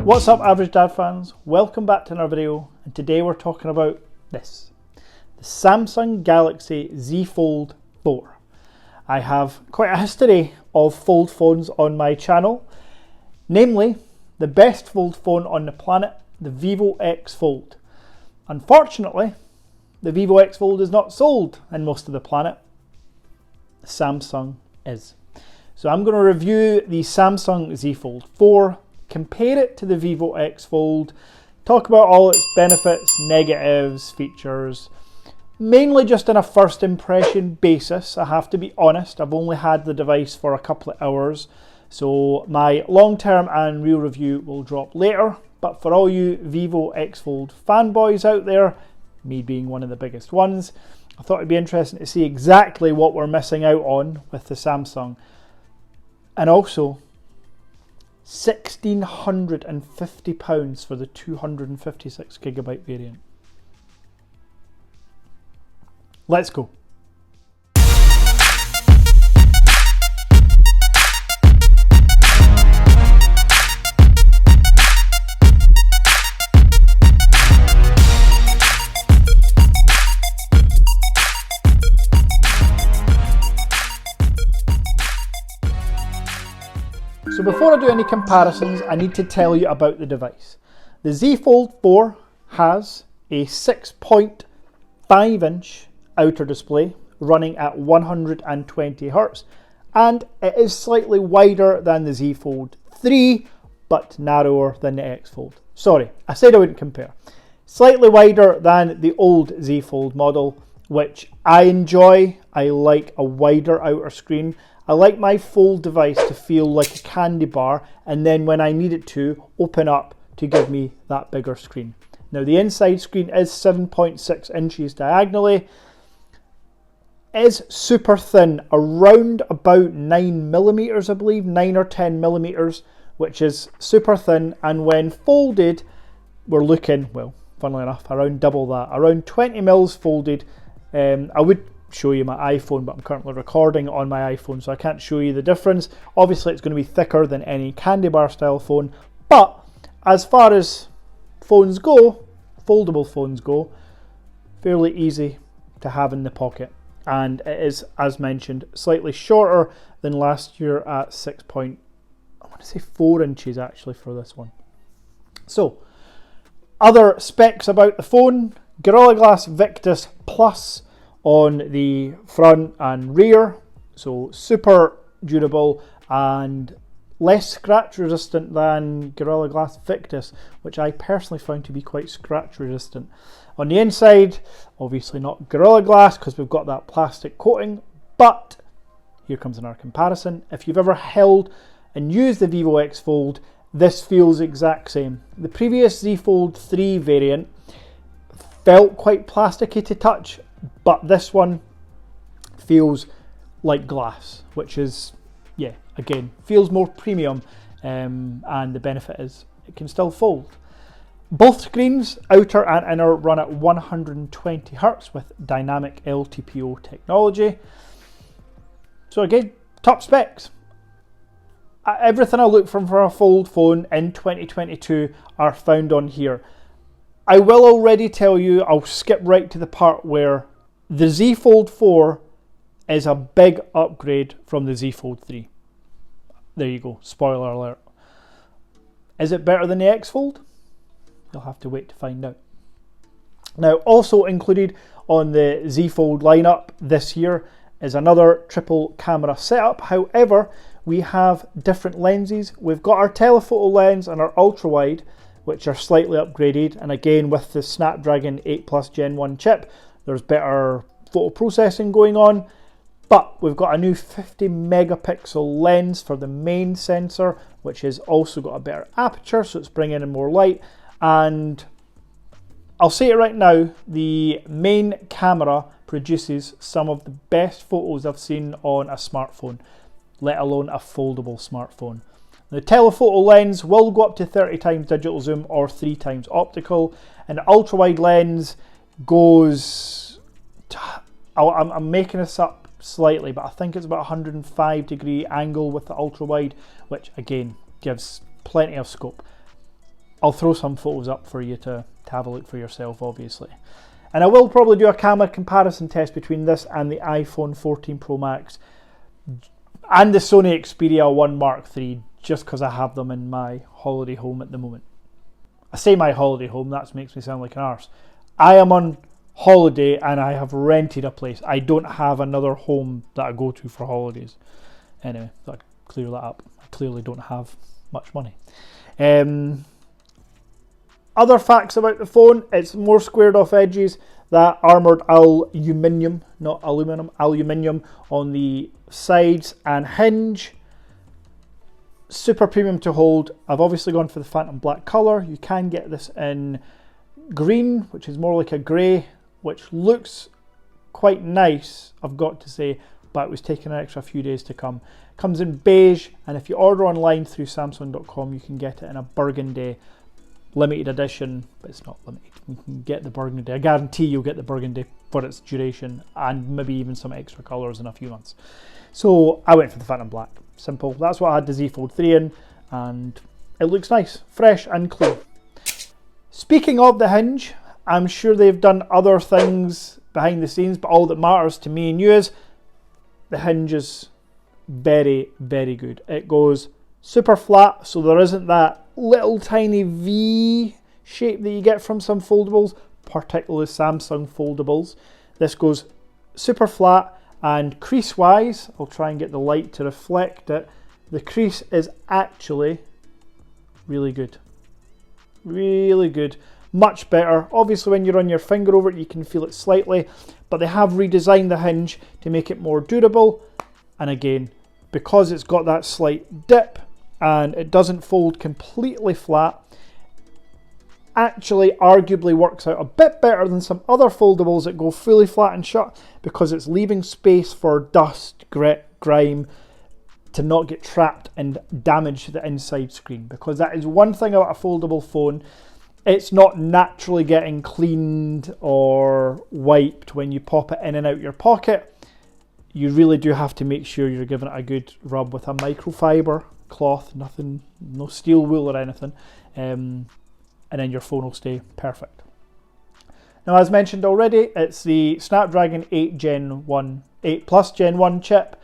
What's up, Average Dad fans? Welcome back to another video, and today we're talking about this, the Samsung Galaxy Z Fold 4. I have quite a history of fold phones on my channel, namely the best fold phone on the planet, the Vivo X Fold. Unfortunately, the Vivo X Fold is not sold in most of the planet. Samsung is. So I'm going to review the Samsung Z Fold 4, compare it to the Vivo X Fold, talk about all its benefits, negatives, features, mainly just on a first impression basis. I have to be honest, I've only had the device for a couple of hours, so my long-term and real review will drop later. But for all you Vivo X Fold fanboys out there, me being one of the biggest ones, I thought it'd be interesting to see exactly what we're missing out on with the Samsung. And also, £1,650 for the 256GB variant. Let's go. So before I do any comparisons, I need to tell you about the device. The Z Fold 4 has a 6.5-inch outer display running at 120Hz, and it is slightly wider than the Z Fold 3, but narrower than the X Fold. Sorry, I said I wouldn't compare. Slightly wider than the old Z Fold model, which I enjoy. I like a wider outer screen. I like my Fold device to feel like a candy bar, and then when I need it to, open up to give me that bigger screen. Now the inside screen is 7.6 inches diagonally, is super thin, around about 9mm I believe, 9 or 10mm, which is super thin, and when folded we're looking, well, funnily enough, around double that, around 20mm folded. I would show you my iPhone, but I'm currently recording on my iPhone, so I can't show you the difference. Obviously it's going to be thicker than any candy bar style phone, but as far as phones go, foldable phones go, fairly easy to have in the pocket. And it is, as mentioned, slightly shorter than last year at 4 inches actually for this one. So other specs about the phone: Gorilla Glass Victus Plus on the front and rear, so super durable and less scratch resistant than Gorilla Glass Victus, which I personally found to be quite scratch resistant. On the inside, obviously not Gorilla Glass because we've got that plastic coating, but here comes another comparison. If you've ever held and used the Vivo X Fold, this feels exact same. The previous Z Fold 3 variant felt quite plasticky to touch, but this one feels like glass, which is, yeah, again, feels more premium, and the benefit is it can still fold. Both screens, outer and inner, run at 120Hz with dynamic LTPO technology. So again, top specs. Everything I look for a fold phone in 2022 are found on here. I will already tell you, I'll skip right to the part where the Z Fold 4 is a big upgrade from the Z Fold 3. There you go, spoiler alert. Is it better than the X Fold? You'll have to wait to find out. Now, also included on the Z Fold lineup this year is another triple camera setup. However, we have different lenses. We've got our telephoto lens and our ultra wide, which are slightly upgraded, and again with the Snapdragon 8 Plus Gen 1 chip, there's better photo processing going on. But we've got a new 50 megapixel lens for the main sensor, which has also got a better aperture, so it's bringing in more light. And I'll say it right now, the main camera produces some of the best photos I've seen on a smartphone, let alone a foldable smartphone. The telephoto lens will go up to 30 times digital zoom or 3 times optical, and the ultra wide lens goes to, I'm making this up slightly, but I think it's about 105-degree angle with the ultra wide, which again gives plenty of scope. I'll throw some photos up for you to have a look for yourself, obviously. And I will probably do a camera comparison test between this and the iPhone 14 Pro Max and the Sony Xperia 1 Mark III, just because I have them in my holiday home at the moment. I say my holiday home, that makes me sound like an arse. I am on holiday and I have rented a place. I don't have another home that I go to for holidays. Anyway, I'll clear that up. I clearly don't have much money. Other facts about the phone, it's more squared off edges, that armoured aluminium, not aluminum, aluminium on the sides and hinge. Super premium to hold. I've obviously gone for the phantom black colour. You can get this in green, which is more like a grey, which looks quite nice, I've got to say, but it was taking an extra few days to come. Comes in beige, and if you order online through Samsung.com, you can get it in a burgundy limited edition, but it's not limited. You can get the burgundy. I guarantee you'll get the burgundy for its duration, and maybe even some extra colours in a few months. So I went for the phantom black. Simple. That's what I had the Z Fold 3 in, and it looks nice, fresh and clean. Speaking of the hinge, I'm sure they've done other things behind the scenes, but all that matters to me and you is the hinge is very, very good. It goes super flat, so there isn't that little tiny V shape that you get from some foldables, particularly Samsung foldables. This goes super flat, and crease wise, I'll try and get the light to reflect it, the crease is actually really good. Really good. Much better. Obviously when you run your finger over it you can feel it slightly, but they have redesigned the hinge to make it more durable, and again, because it's got that slight dip and it doesn't fold completely flat, actually arguably works out a bit better than some other foldables that go fully flat and shut, because it's leaving space for dust, grit, grime to not get trapped and damage the inside screen, because that is one thing about a foldable phone. It's not naturally getting cleaned or wiped when you pop it in and out your pocket. You really do have to make sure you're giving it a good rub with a microfiber cloth, nothing, no steel wool or anything, and then your phone will stay perfect. Now, as mentioned already, it's the Snapdragon 8 Plus Gen 1 chip.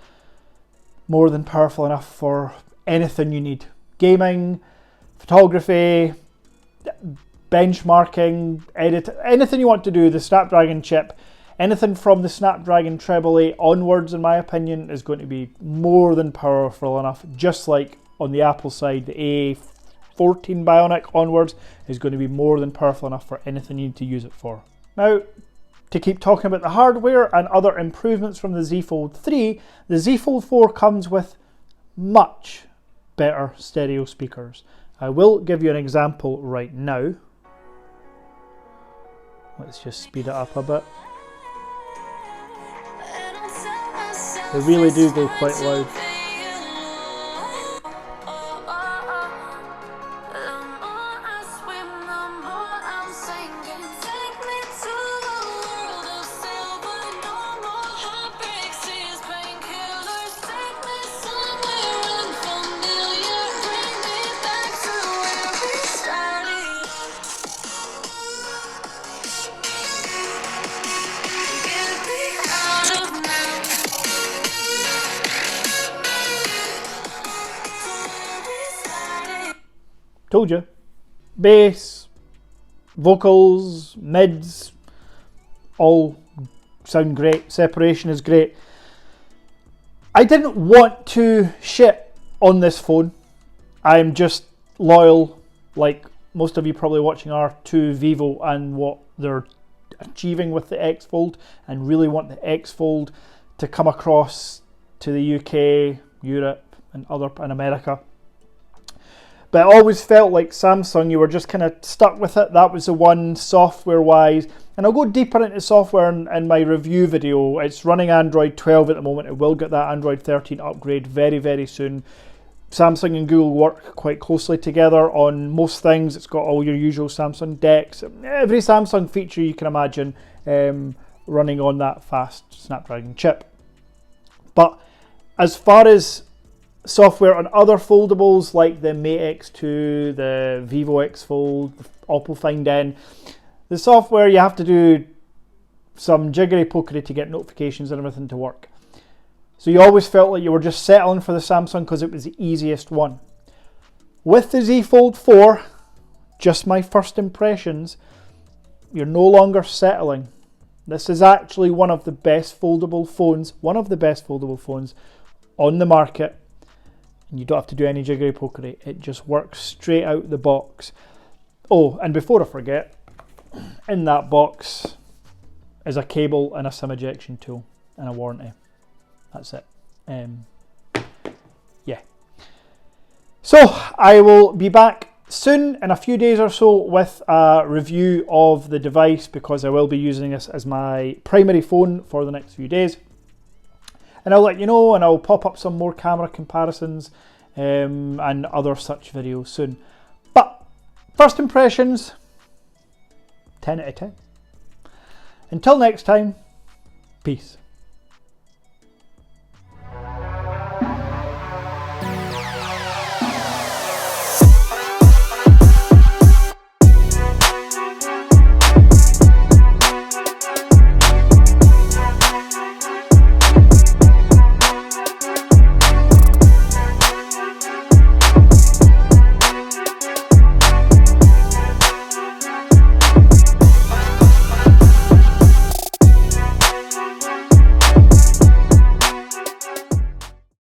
More than powerful enough for anything you need. Gaming, photography, benchmarking, edit, anything you want to do, the Snapdragon chip, anything from the Snapdragon 888 onwards, in my opinion, is going to be more than powerful enough. Just like on the Apple side, the A14 Bionic onwards is going to be more than powerful enough for anything you need to use it for. Now, to keep talking about the hardware and other improvements from the Z Fold 3, the Z Fold 4 comes with much better stereo speakers. I will give you an example right now. Let's just speed it up a bit. They really do go quite loud. Told you. Bass, vocals, mids, all sound great. Separation is great. I didn't want to shit on this phone. I'm just loyal, like most of you probably watching are, to Vivo and what they're achieving with the X Fold, and really want the X Fold to come across to the UK, Europe and America. But I always felt like Samsung, you were just kind of stuck with it. That was the one software-wise. And I'll go deeper into software in my review video. It's running Android 12 at the moment. It will get that Android 13 upgrade very, very soon. Samsung and Google work quite closely together on most things. It's got all your usual Samsung decks. Every Samsung feature you can imagine running on that fast Snapdragon chip. But as far as software on other foldables like the Mate X2, the Vivo X Fold, the Oppo Find N. The software, you have to do some jiggery pokery to get notifications and everything to work. So you always felt like you were just settling for the Samsung because it was the easiest one. With the Z Fold 4, just my first impressions, you're no longer settling. This is actually one of the best foldable phones on the market. And you don't have to do any jiggery pokery. It just works straight out the box. Oh, and before I forget, in that box is a cable and a SIM ejection tool and a warranty. That's it. Yeah. So I will be back soon in a few days or so with a review of the device, because I will be using this as my primary phone for the next few days. And I'll let you know, and I'll pop up some more camera comparisons and other such videos soon. But first impressions, 10 out of 10. Until next time, peace.